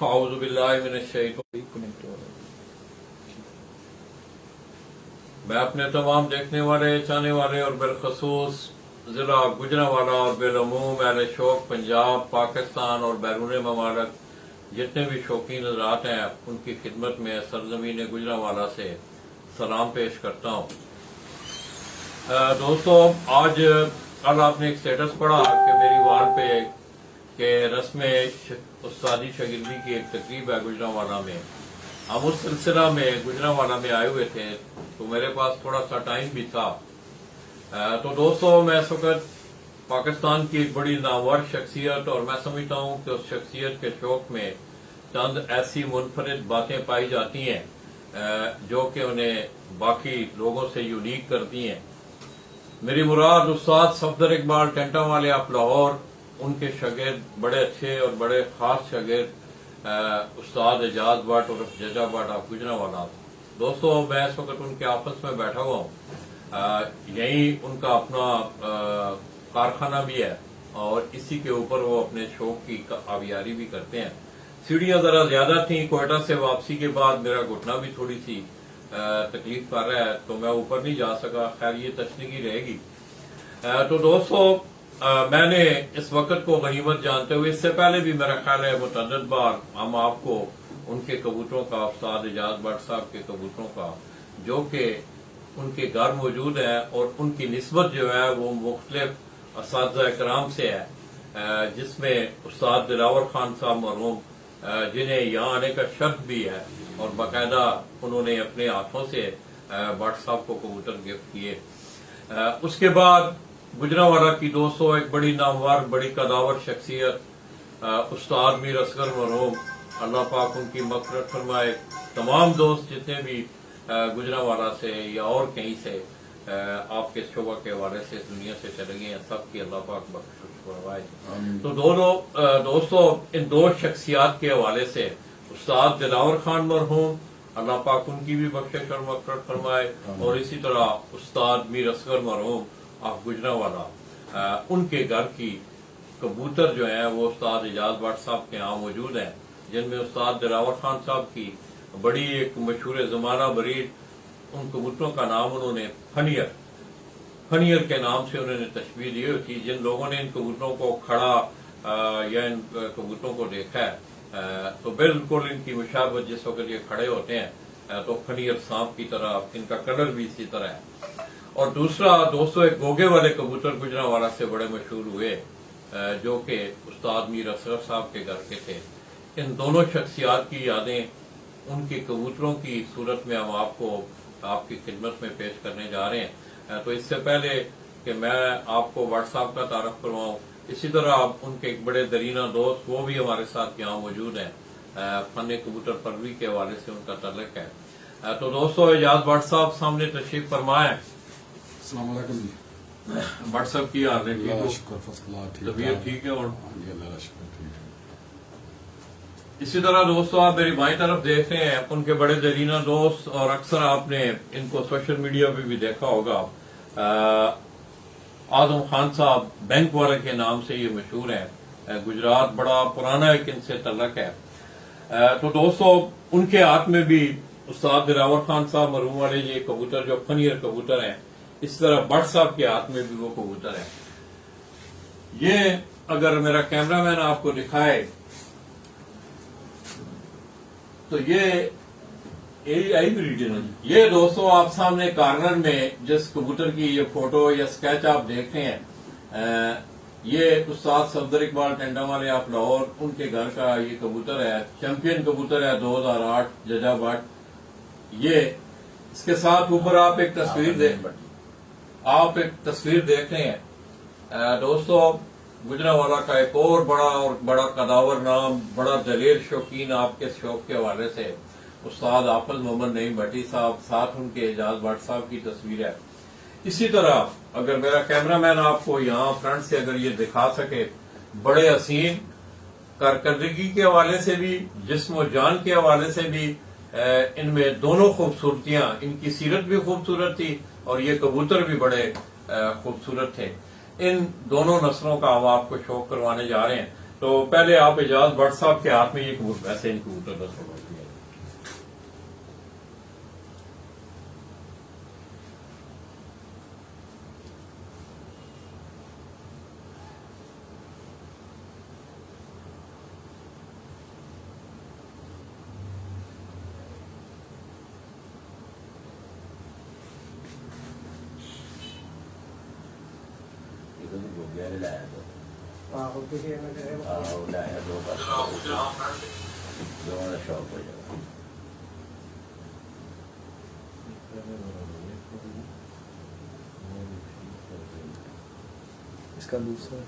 اعوذ باللہ من الشیطان۔ میں اپنے تمام دیکھنے والے، چاہنے والے اور بالخصوص ضلع گجرانوالہ اور بالعموم اہل شوق پنجاب، پاکستان اور بیرون ممالک جتنے بھی شوقین حضرات ہیں ان کی خدمت میں سرزمین گجرانوالہ سے سلام پیش کرتا ہوں۔ دوستو، آج کل آپ نے ایک سٹیٹس پڑھا کہ میری وال پہ کہ رسم استادی شاگردی کی ایک تقریب ہے گجرانوالہ میں۔ ہم اس سلسلہ میں گجرانوالہ میں آئے ہوئے تھے تو میرے پاس تھوڑا سا ٹائم بھی تھا۔ تو دوستو، میں اس وقت پاکستان کی ایک بڑی نامور شخصیت، اور میں سمجھتا ہوں کہ اس شخصیت کے شوق میں چند ایسی منفرد باتیں پائی جاتی ہیں جو کہ انہیں باقی لوگوں سے یونیک کرتی ہیں۔ میری مراد استاد صفدر اقبال ٹینٹا والے آف لاہور، ان کے شاگرد، بڑے اچھے اور بڑے خاص شاگرد استاد اعجاز بٹ اور ججا بٹ آف گجرانوالہ۔ دوستو، میں اس وقت ان کے آفس میں بیٹھا ہوا ہوں۔ یہی ان کا اپنا کارخانہ بھی ہے اور اسی کے اوپر وہ اپنے شوق کی آبیاری بھی کرتے ہیں۔ سیڑھیاں ذرا زیادہ تھیں، کوئٹہ سے واپسی کے بعد میرا گھٹنا بھی تھوڑی سی تکلیف کر رہا ہے تو میں اوپر نہیں جا سکا، خیر یہ تشنیگی رہے گی۔ تو دوستو، میں نے اس وقت کو غنیمت جانتے ہوئے، اس سے پہلے بھی میرا خیال ہے متعدد بار ہم آپ کو ان کے کبوتروں کا، استاد اعجاز بٹ صاحب کے کبوتروں کا، جو کہ ان کے گھر موجود ہے اور ان کی نسبت جو ہے وہ مختلف اساتذہ کرام سے ہے، جس میں استاد دلاور خان صاحب مرحوم، جنہیں یہاں آنے کا شرف بھی ہے اور باقاعدہ انہوں نے اپنے ہاتھوں سے بٹ صاحب کو کبوتر گفٹ کیے۔ اس کے بعد گجرانوالہ کی دوستوں ایک بڑی نامور، بڑی قداور شخصیت استاد میر اصغر مرحوم، اللہ پاک ان کی مغفرت فرمائے۔ تمام دوست جتنے بھی گجرانوالہ سے یا اور کہیں سے آپ کے شعبہ کے حوالے سے اس دنیا سے چلے گئے ہیں، سب کی اللہ پاک بخشش فرمائے۔ تو دوستوں، ان دو شخصیات کے حوالے سے استاد دلاور خان مرحوم، اللہ پاک ان کی بھی بخشش اور مغفرت فرمائے، اور اسی طرح استاد میر اصغر مرحوم آف گجرانوالہ، ان کے گھر کی کبوتر جو ہیں وہ استاد اعجاز بٹ صاحب کے ہاں موجود ہیں، جن میں استاد دلاور خان صاحب کی بڑی ایک مشہور زمانہ بریڈ، ان کبوتروں کا نام انہوں نے فنیر کے نام سے انہوں نے تشبیہ دی ہوئی تھی۔ جن لوگوں نے ان کبوتروں کو کھڑا یا ان کبوتروں کو دیکھا ہے تو بالکل ان کی مشابہت، جس وقت یہ کھڑے ہوتے ہیں تو فنیر سانپ کی طرح، ان کا کلر بھی اسی طرح ہے۔ اور دوسرا دوستو، ایک گوگے والے کبوتر گجرانوالہ سے بڑے مشہور ہوئے جو کہ استاد میر اصغر صاحب کے گھر کے تھے۔ ان دونوں شخصیات کی یادیں ان کے کبوتروں کی صورت میں ہم آپ کو آپ کی خدمت میں پیش کرنے جا رہے ہیں۔ تو اس سے پہلے کہ میں آپ کو بٹ صاحب کا تعارف کرواؤں، اسی طرح ان کے ایک بڑے درینہ دوست وہ بھی ہمارے ساتھ یہاں موجود ہیں، فن کبوتر پروی کے حوالے سے ان کا تعلق ہے۔ تو دوستو، اعجاز بٹ صاحب سامنے تشریف فرمائیں۔ السلام علیکم جی۔ بٹ صاحب کی حال ہے؟ طبیعت ٹھیک ہے؟ اور اسی طرح دوستو، آپ میری بائیں طرف دیکھ رہے ہیں ان کے بڑے درینہ دوست، اور اکثر آپ نے ان کو سوشل میڈیا پہ بھی دیکھا ہوگا، اعظم خان صاحب، بینک والے کے نام سے یہ مشہور ہیں، گجرات بڑا پرانا ایک ان سے تعلق ہے۔ تو دوستو، ان کے ہاتھ میں بھی استاد دلاور خان صاحب مرحوم والے یہ کبوتر جو فنیر کبوتر ہیں، اس طرح بٹ صاحب کے ہاتھ میں بھی وہ کبوتر ہیں۔ یہ اگر میرا کیمرہ مین آپ کو دکھائے تو یہ دوستو آپ سامنے کارنر میں جس کبوتر کی یہ فوٹو یا سکیچ آپ دیکھ رہے ہیں، یہ استاد صفدر اقبال ٹینٹا والے آف لاہور، ان کے گھر کا یہ کبوتر ہے، چیمپئن کبوتر ہے 2008 ججا بٹ۔ یہ اس کے ساتھ اوپر آپ ایک تصویر دیکھ رہے ہیں۔ دوستو، گجرانوالہ کا ایک اور بڑا قداور نام، بڑا دلیر شوقین آپ کے شوق کے حوالے سے استاد حافظ محمد نعیم بھٹی صاحب، ساتھ ان کے اعجاز بٹ صاحب کی تصویر ہے۔ اسی طرح اگر میرا کیمرہ مین آپ کو یہاں فرنٹ سے اگر یہ دکھا سکے، بڑے حسین کارکردگی کے حوالے سے بھی، جسم و جان کے حوالے سے بھی ان میں دونوں خوبصورتیاں، ان کی سیرت بھی خوبصورت تھی اور یہ کبوتر بھی بڑے خوبصورت تھے۔ ان دونوں نسلوں کا ہم آپ کو شوق کروانے جا رہے ہیں۔ تو پہلے آپ اعجاز بٹ صاحب کے ہاتھ میں یہ کبوتر ویسے ہی کبوتر نسل ہوتی ہے. شوق ہو جائے. اس کا دوسرا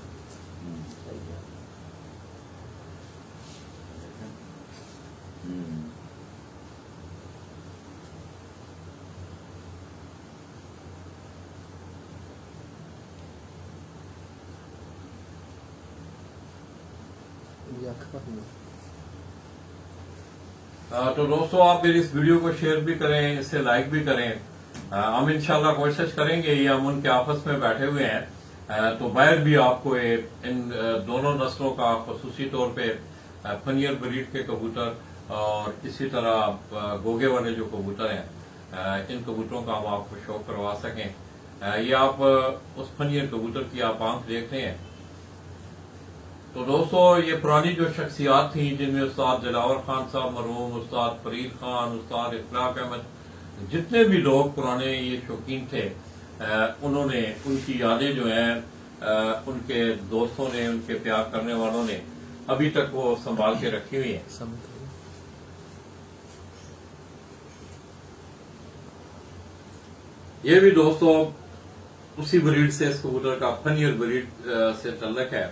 تو دوستو آپ میری اس ویڈیو کو شیئر بھی کریں, اسے لائک بھی کریں. ہم انشاءاللہ کوشش کریں گے, یہ ہم ان کے آپس میں بیٹھے ہوئے ہیں تو باہر بھی آپ کو ان دونوں نسلوں کا خصوصی طور پہ پنیر بریڈ کے کبوتر اور اسی طرح گوگے والے جو کبوتر ہیں ان کبوتروں کا ہم آپ کو شوق کروا سکیں. یہ آپ اس پنیر کبوتر کی آپ آنکھ دیکھ رہے ہیں. تو دوستو یہ پرانی جو شخصیات تھیں جن میں استاد دلاور خان صاحب مرحوم, استاد فرید خان, استاد اخلاق احمد, جتنے بھی لوگ پرانے یہ شوقین تھے انہوں نے ان کی یادیں جو ہیں ان کے دوستوں نے, ان کے پیار کرنے والوں نے ابھی تک وہ سنبھال کے رکھی ہوئی ہیں. یہ بھی دوستو اسی بریڈ سے, اس کبوتر کا پنیر بریڈ سے تعلق ہے.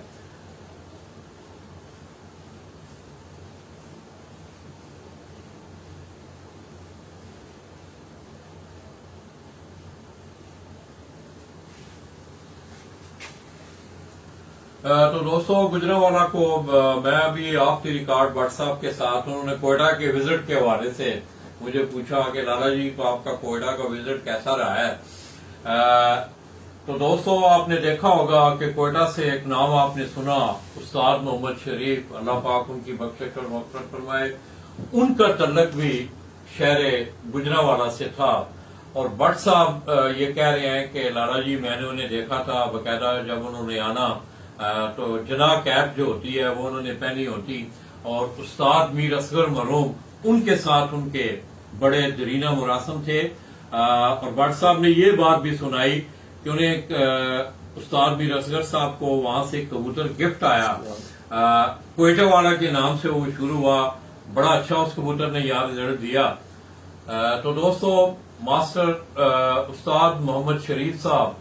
تو دوستو گجرانوالہ کو میں ابھی of the record what's app کے ساتھ, انہوں نے کوئٹہ کے وزٹ کے حوالے سے مجھے پوچھا کہ لالا جی تو آپ کا کوئٹہ کا وزٹ کیسا رہا ہے. تو دوستو آپ نے دیکھا ہوگا کہ کوئٹہ سے ایک نام آپ نے سنا, استاد محمد شریف, اللہ پاک ان کی بخشش اور مغفرت فرمائے. ان کا تعلق بھی شہر گجرانوالہ سے تھا اور بٹ صاحب یہ کہہ رہے ہیں کہ لالا جی میں نے انہیں دیکھا تھا باقاعدہ, جب انہوں نے آنا تو جناح کیپ جو ہوتی ہے وہ انہوں نے پہنی ہوتی اور استاد میر اصغر مرحوم ان کے ساتھ ان کے بڑے دیرینہ مراسم تھے. اور بٹ صاحب نے یہ بات بھی سنائی کہ انہیں استاد میر اصغر صاحب کو وہاں سے کبوتر گفٹ آیا, کوئٹہ والا کے نام سے وہ شروع ہوا, بڑا اچھا اس کبوتر نے یاد رزلٹ دیا. تو دوستو ماسٹر استاد محمد شریف صاحب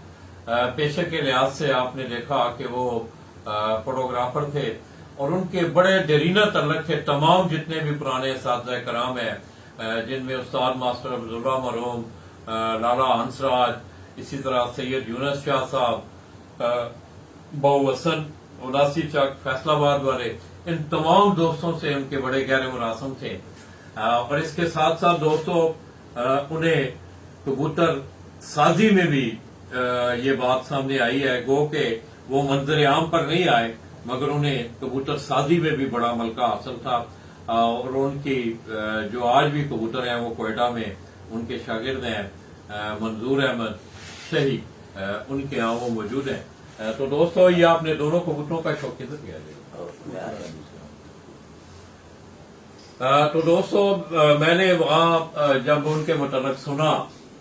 پیشے کے لحاظ سے آپ نے دیکھا کہ وہ فوٹوگرافر تھے اور ان کے بڑے دیرینہ تعلق تھے تمام جتنے بھی پرانے اساتذہ کرام ہیں, جن میں استاد ماسٹر عبداللہ مرحوم, لالا ہنسراج, اسی طرح سید یونس شاہ صاحب, بہو حسن, الاسی چک, فیصل آباد والے, ان تمام دوستوں سے ان کے بڑے گہرے مراسم تھے. اور اس کے ساتھ ساتھ دوستوں انہیں کبوتر سازی میں بھی یہ بات سامنے آئی ہے, گو کہ وہ منظر عام پر نہیں آئے مگر انہیں کبوتر سازی میں بھی بڑا ملکہ حاصل تھا. اور ان کی جو آج بھی کبوتر ہیں وہ کوئٹہ میں ان کے شاگرد ہیں منظور احمد شہی, ان کے ہاں وہ موجود ہیں. تو دوستو یہ آپ نے دونوں کبوتروں کا شوق کدھر کیا جائے. تو دوستو میں نے وہاں جب ان کے متعلق سنا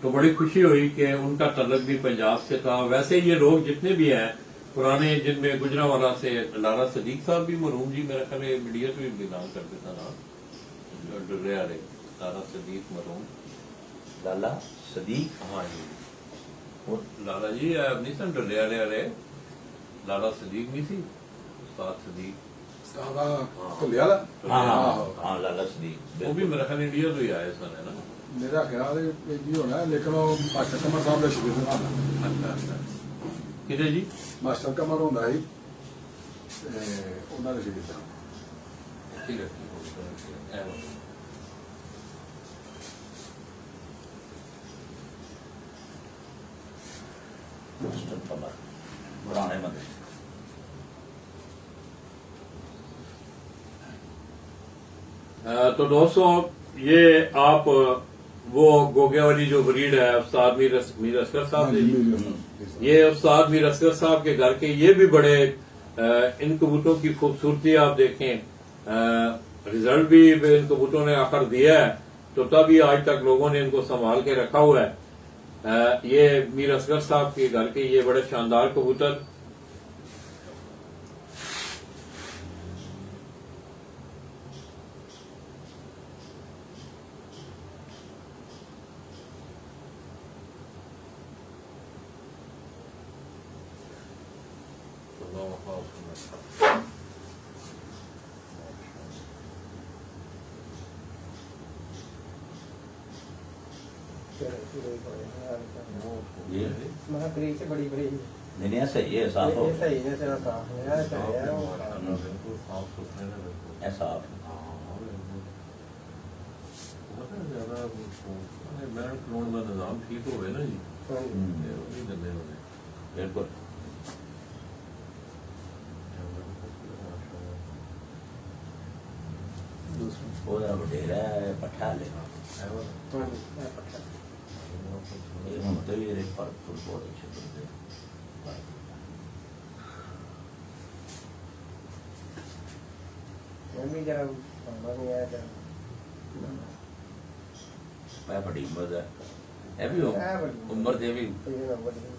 تو بڑی خوشی ہوئی کہ ان کا تعلق بھی پنجاب سے تھا. ویسے یہ لوگ جتنے بھی ہیں پرانے, جن میں گجرانوالہ سے لالا صدیق صاحب بھی مرحوم جی میرا خیال ہے میڈیا سے بھی بلانگ کرتے تھا نا, ڈرے والے لالا صدیق مرحوم, لالا صدیق, ہاں جی لالا جی نہیں سن ڈرے والے لالا صدیق نہیں سی, استاد صدیق ہاں لالا صدیق, وہ بھی میرا خیال انڈیا تو ہی آئے سن, ہے نا میرا خیال ہے جی ہونا ہے, لیکن وہ ماسٹر قمر صاحب کا شکریہ ہونا. اچھا اچھا کتنے جی ماسٹر قمر ہوتا ہے انہوں نے شکریہ. ٹھیک ہے. ماسٹر قمر پرانے مدرسے تو دوستوں یہ آپ وہ گوگے والی جو بریڈ ہے استاد میر اصغر صاحب نے، یہ استاد میر اصغر صاحب کے گھر کے یہ بھی بڑے ان کبوتروں کی خوبصورتی آپ دیکھیں، رزلٹ بھی ان کبوتروں نے آخر دیا ہے، تو تبھی آج تک لوگوں نے ان کو سنبھال کے رکھا ہوا ہے۔ یہ میر اصغر صاحب کے گھر کے یہ بڑے شاندار کبوتر، یہ کریک سے بڑی بڑی نہیں نہیں صحیح ہے، صاف ہو صحیح ہے، صحیح صاف ہے، بالکل صاف ستھرے نے بالکل۔ ہے، صاف زیادہ بینڈ کھلون کا نظام ٹھیک ہوئے نا جی، وہی گلے ہوئے بالکل۔ وہ وڈیرا ہے پٹھا لے یہ ہوں تو یہ پھول بہت اچھے بنتے ہیں۔ میں بڑی عمر ہے بھی عمر دے بھی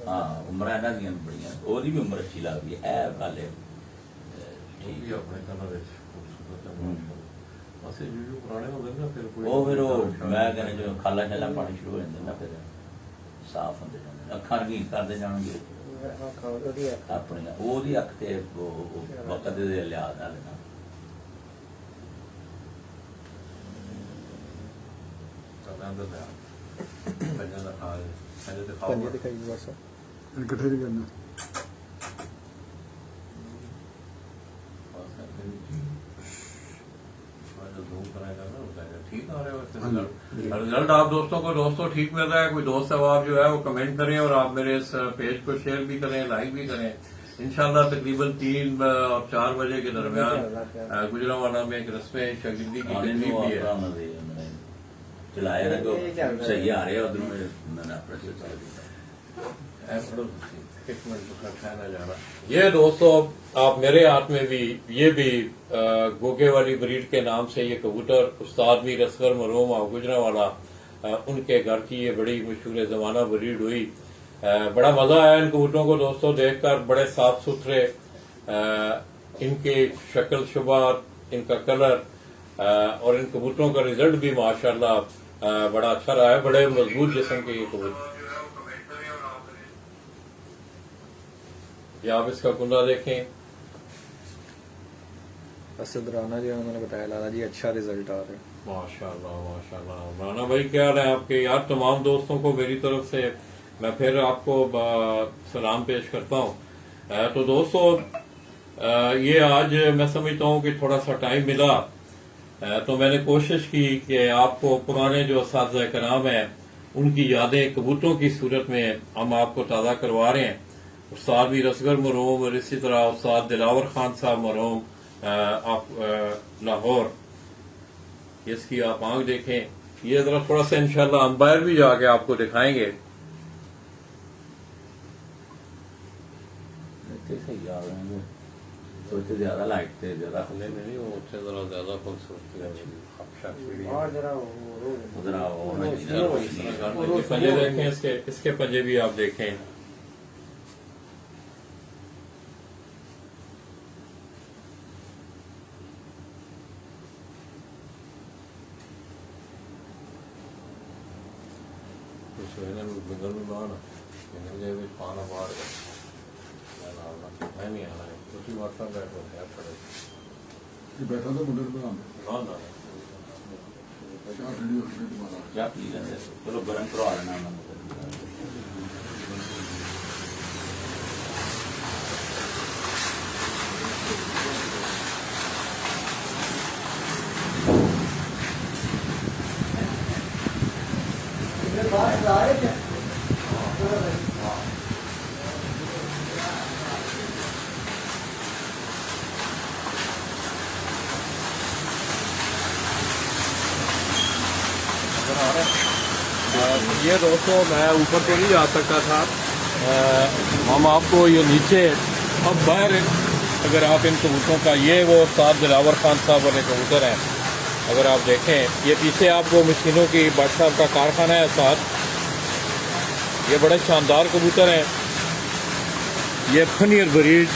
ہاں عمر یہاں دیا بڑی وہ بھی عمر اچھی لگتی ہے گل ہے ٹھیک ہے اپنے کلر خوبصورت ہے بس جو پرانے ہو گئے نا پھر وہ پھر وہ میں کہنا جو کھالا شالا پانی شروع ہو جاتے نا پھر صاف ہوتے جانے اکھاں رنگین کرتے جان گے اپنی وہ اکھ تے وقت دے لحاظ نال نا کٹھے نہیں کرنا ٹھیک آ رہے ہیں رزلٹ آپ دوستوں کو دوستوں ٹھیک مل رہا ہے؟ کوئی دوست احباب جو ہے وہ کمنٹ کریں اور آپ میرے اس پیج کو شیئر بھی کریں، لائک بھی کریں۔ انشاءاللہ تقریباً 3 اور 4 بجے کے درمیان گجرانوالہ میں ایک رسم شاگردی کی تقریب بھی ہے۔ چلایا نا تو صحیح آ رہے ادھر میں نے اپنے سے یہ دوستوں آپ میرے ہاتھ میں بھی یہ بھی گوگے والی بریڈ کے نام سے یہ کبوتر استاد میر اصغر مرحوم اور گجرانوالہ ان کے گھر کی یہ بڑی مشہور زمانہ بریڈ ہوئی۔ بڑا مزہ آیا ان کبوتروں کو دوستوں دیکھ کر، بڑے صاف ستھرے ان کی شکل شبہ، ان کا کلر اور ان کبوتروں کا رزلٹ بھی ماشاءاللہ بڑا اچھا رہا ہے، بڑے مضبوط جسم کے یہ کبوتر۔ یہ آپ اس کا کنڈا دیکھیں، اسد رانا جی انہوں نے بتایا لالا جی اچھا رزلٹ آ رہا ہے ماشاءاللہ ماشاءاللہ۔ رانا بھائی کیا رہے ہیں آپ کے؟ یار تمام دوستوں کو میری طرف سے میں پھر آپ کو سلام پیش کرتا ہوں۔ تو دوستو یہ آج میں سمجھتا ہوں کہ تھوڑا سا ٹائم ملا تو میں نے کوشش کی کہ آپ کو پرانے جو اساتذہ کرام ہیں ان کی یادیں کبوتروں کی صورت میں ہم آپ کو تازہ کروا رہے ہیں۔ استاد میر اصغر مرحوم اور اسی طرح استاد دلاور خان صاحب مرحوم آپ لاہور، اس کی آپ آنکھ دیکھیں، یہ ذرا تھوڑا سا انشاءاللہ ہم باہر بھی جا کے آپ کو دکھائیں گے۔ صحیح آ رہے ہیں تو اتنے زیادہ لائٹ تھے زیادہ نہیں وہ اس سے ذرا زیادہ خوبصورتی ہے۔ اور ذرا پنجے دیکھیں، اس کے پنجے بھی آپ دیکھیں، بگل میں بانا پانا باہر نہیں آنا ہے اسی وقت بیٹھو ہے پڑے یہ بیٹھا تو منڈے بنا نہ چار ٹھنڈی ہو گئی دوبارہ کیا پی لینا چلو گرم کروا لینا یہ دوستوں میں اوپر تو نہیں جا سکتا تھا، ہم آپ کو یہ نیچے اب باہر اگر آپ ان کبوتروں کا، یہ وہ استاد دلاور خان صاحب والے کبوتر ہیں، اگر آپ دیکھیں یہ پیچھے آپ کو مشینوں کی بٹ صاحب کا کارخانہ ہے ساتھ، یہ بڑے شاندار کبوتر ہیں، یہ فنیر بریڈ،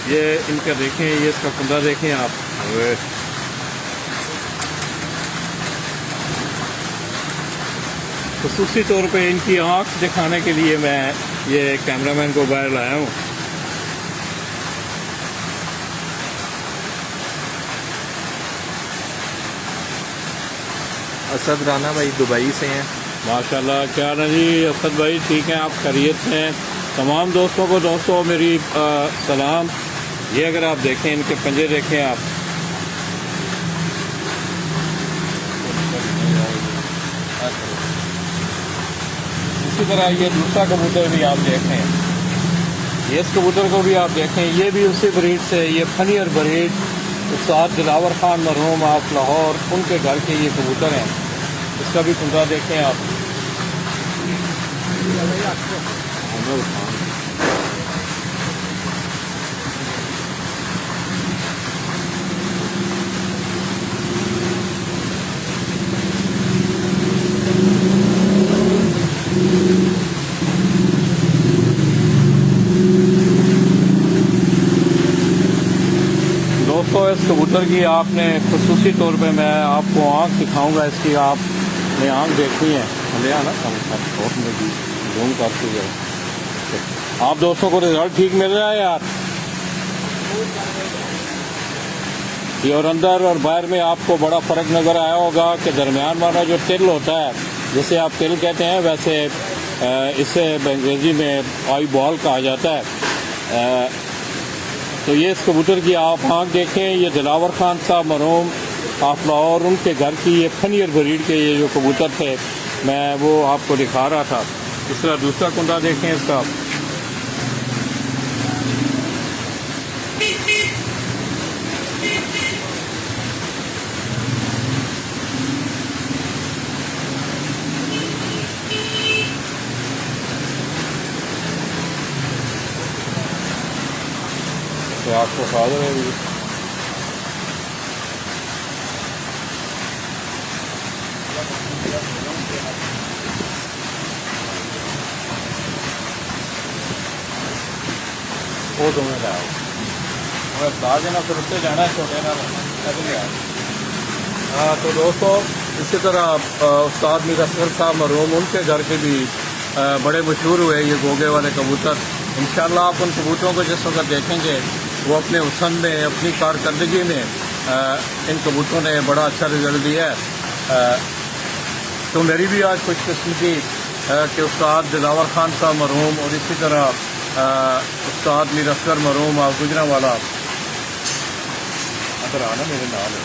یہ ان کا دیکھیں، یہ اس کا کندہ دیکھیں آپ، خصوصی طور پہ ان کی آنکھ دکھانے کے لیے میں یہ کیمرہ مین کو باہر لایا ہوں۔ اسد رانا بھائی دبئی سے ہیں۔ ماشاءاللہ، کیا نا جی اسد بھائی، ٹھیک ہیں آپ؟ خیریت سے ہیں؟ تمام دوستوں کو دوستوں میری سلام۔ یہ اگر آپ دیکھیں ان کے پنجے دیکھیں آپ، اسی طرح یہ دوسرا کبوتر بھی آپ دیکھیں، یہ اس کبوتر کو بھی آپ دیکھیں، یہ بھی اسی بریڈ سے، یہ فنیر بریڈ استاد دلاور خان مرحوم آپ لاہور، ان کے گھر کے یہ کبوتر ہیں، اس کا بھی کندہ دیکھیں آپ۔ دوستو اس کبوتر کی آپ نے خصوصی طور پہ میں آپ کو آنکھ دکھاؤں گا، اس کی آپ نے آنکھ دیکھنی ہے، لے آنا زوم کرتے ہوئے آپ دوستوں کو رزلٹ ٹھیک مل رہا ہے یار؟ یہ اور اندر اور باہر میں آپ کو بڑا فرق نظر آیا ہوگا کہ درمیان والا جو تل ہوتا ہے، جسے آپ تل کہتے ہیں، ویسے اسے انگریزی میں آئی بال کہا جاتا ہے۔ تو یہ اس کبوتر کی آپ آنکھ دیکھیں، یہ دلاور خان صاحب مرحوم آپ لاہور، ان کے گھر کی یہ فنیر بریڈ کے یہ جو کبوتر تھے، میں وہ آپ کو دکھا رہا تھا۔ اس طرح دوسرا کندہ دیکھیں اس کا، تو آپ کو فادر ہے وہ تمہیں لاؤ، میں بتا دینا پھر اس سے جانا ہے چھوٹے نا لیا۔ ہاں تو دوستو اسی طرح استاد میر اصغر صاحب مرحوم، ان کے گھر کے بھی بڑے مشہور ہوئے یہ گوگے والے کبوتر۔ انشاءاللہ آپ ان کبوتروں کو جس وقت دیکھیں گے، وہ اپنے حسن میں، اپنی کارکردگی میں ان کبوتروں نے بڑا اچھا رزلٹ دیا ہے۔ تو میری بھی آج خوش قسمتی کہ استاد دلاور خان صاحب مرحوم اور اسی طرح استاد میر اصغر مرحوم آپ گجرانوالہ اگر آنا میرے نال ہے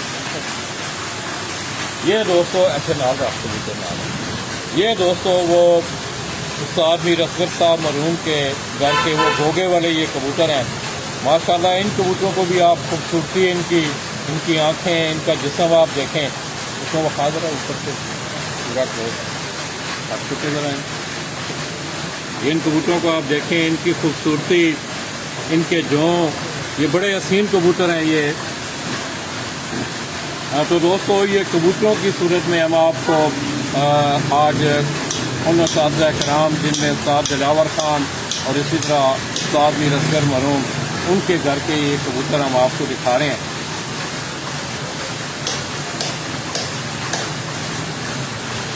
یہ دوستو، ایسے نال رکھ کبوتر نال، یہ دوستو وہ استاد میر اصغر صاحب مرحوم کے گھر کے وہ گوگے والے یہ کبوتر ہیں۔ ماشاءاللہ ان کبوتروں کو بھی آپ خوبصورتی، ان کی آنکھیں، ان کا جسم آپ دیکھیں، اس کو وہ خاص رہا اوپر سے پورا کلوز آپ چھٹے ذرا ہیں، ان کبوتروں کو آپ دیکھیں، ان کی خوبصورتی، ان کے جوں، یہ بڑے حسین کبوتر ہیں یہ۔ تو دوستو یہ کبوتروں کی صورت میں ہم آپ کو آج ان اساتذہ کرام جن میں استاد دلاور خان اور اسی طرح استاد میر اصغر مرحوم، ان کے گھر کے یہ کبوتر ہم آپ کو دکھا رہے ہیں۔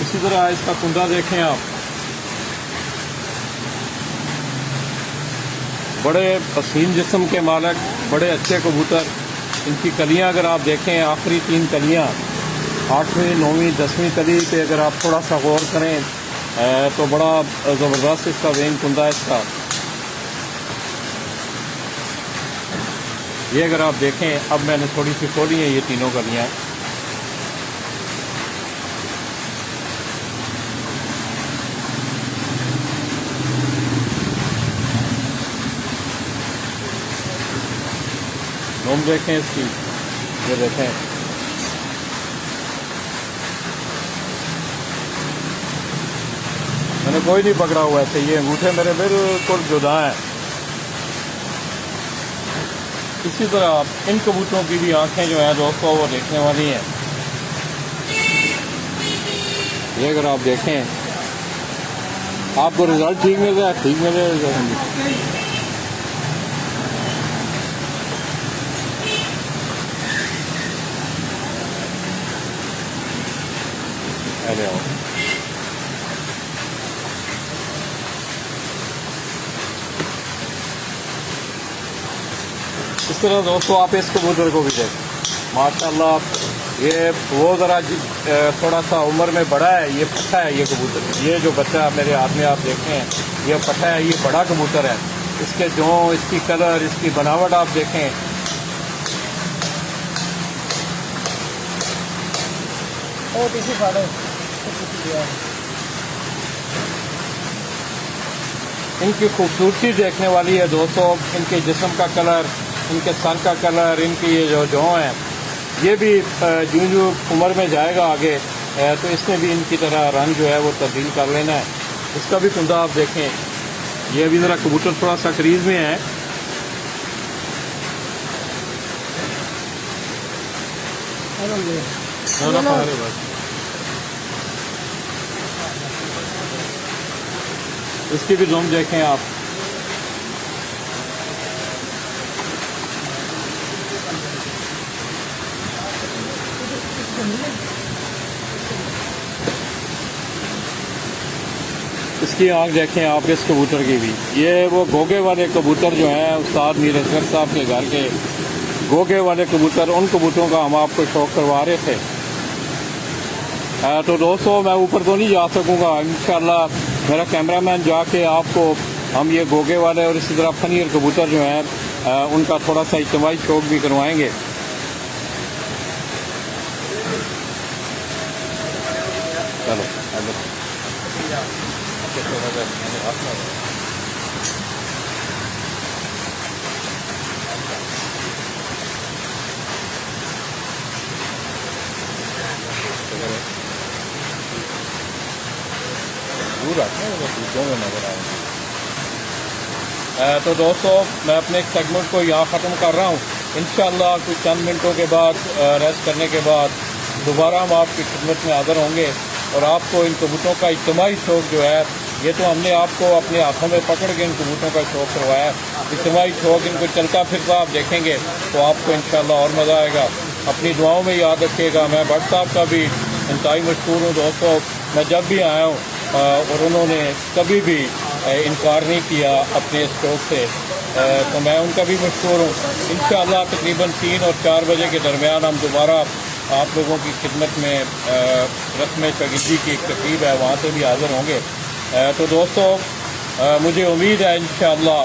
اسی طرح اس کا کندہ دیکھیں آپ، بڑے حسین جسم کے مالک، بڑے اچھے کبوتر۔ ان کی کلیاں اگر آپ دیکھیں، آخری 3 کلیاں 8ویں 9ویں 10ویں کلی پہ اگر آپ تھوڑا سا غور کریں تو بڑا زبردست اس کا وینگ کندہ ہے اس کا۔ یہ اگر آپ دیکھیں، اب میں نے تھوڑی سی کھولی ہیں یہ تینوں کلیاں، نوم دیکھیں اس کی، یہ دیکھیں کوئی نہیں پکڑا ہوا ہے، یہ انگوٹھے میرے بالکل جدا ہیں. اسی طرح ان کبوتروں کی بھی آنکھیں جو ہیں دوستوں وہ دیکھنے والی ہیں. یہ اگر آپ دیکھیں آپ کو رزلٹ ٹھیک مل رہا ہے، ٹھیک مل رہا ہے. ارے آؤ. اس طرح دوستوں آپ اس کبوتر کو بھی دیکھیں ماشاءاللہ. یہ وہ ذرا تھوڑا سا عمر میں بڑا ہے، یہ پٹھا ہے. یہ کبوتر یہ جو بچہ میرے ہاتھ میں آپ دیکھتے ہیں یہ پٹھا ہے، یہ بڑا کبوتر ہے. اس کے جوں، اس کی کلر، اس کی بناوٹ آپ دیکھیں. ان کی خوبصورتی دیکھنے والی ہے دوستوں. ان کے جسم کا کلر، ان کے سر کا کلر، ان کی یہ جو جوں ہیں یہ بھی جو عمر میں جائے گا آگے تو اس نے بھی ان کی طرح رنگ جو ہے وہ تبدیل کر لینا ہے. اس کا بھی کندہ آپ دیکھیں. یہ ابھی ذرا کبوتر تھوڑا سا کریز میں ہے. اس کی بھی زوم دیکھیں آپ. اس کی آنکھ دیکھیں آپ اس کبوتر کی بھی. یہ وہ گوگے والے کبوتر جو ہیں استاد میر اصغر صاحب کے گھر کے گوگے والے کبوتر، ان کبوتروں کا ہم آپ کو شوق کروا رہے تھے. تو دوستوں میں اوپر تو نہیں جا سکوں گا، انشاءاللہ میرا کیمرہ مین جا کے آپ کو ہم یہ گوگے والے اور اسی طرح فنیر کبوتر جو ہیں ان کا تھوڑا سا اجتماعی شوق بھی کروائیں گے. چلو تو دوستوں میں اپنے ایک سیگمنٹ کو یہاں ختم کر رہا ہوں. انشاءاللہ کچھ چند منٹوں کے بعد ریسٹ کرنے کے بعد دوبارہ ہم آپ کی خدمت میں حاضر ہوں گے اور آپ کو ان کبوتروں کا اجتماعی شوق جو ہے یہ تو ہم نے آپ کو اپنے ہاتھوں میں پکڑ کے ان کبوتروں کا شوق کروایا ہے. اجتماعی شوق ان کو چلتا پھرتا آپ دیکھیں گے تو آپ کو انشاءاللہ اور مزہ آئے گا. اپنی دعاؤں میں یاد رکھیے گا. میں بٹ صاحب کا بھی انتہائی مشکور ہوں دوستوں. میں جب بھی آیا ہوں اور انہوں نے کبھی بھی انکار نہیں کیا اپنے اس شوق سے، تو میں ان کا بھی مشکور ہوں. انشاءاللہ تقریباً 3 اور 4 بجے کے درمیان ہم دوبارہ آپ لوگوں کی خدمت میں رسم شاگردی کی ایک تقریب ہے وہاں سے بھی حاضر ہوں گے. تو دوستوں مجھے امید ہے انشاءاللہ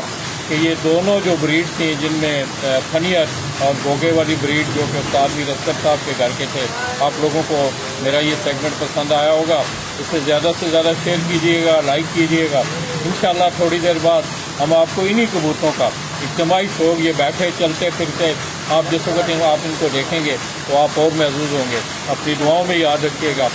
کہ یہ دونوں جو بریڈ تھیں جن میں فنیر اور گوگے والی بریڈ جو کہ استاد میر اصغر صاحب کے گھر کے تھے، آپ لوگوں کو میرا یہ سیگمنٹ پسند آیا ہوگا. اسے زیادہ سے زیادہ شیئر کیجیے گا، لائک کیجیے گا. انشاءاللہ تھوڑی دیر بعد ہم آپ کو انہی کبوتروں کا اجتماعی شوق، یہ بیٹھے چلتے پھرتے آپ جس وقت آپ ان کو دیکھیں گے تو آپ اور محظوظ ہوں گے. اپنی دعاؤں میں یاد رکھیے گا.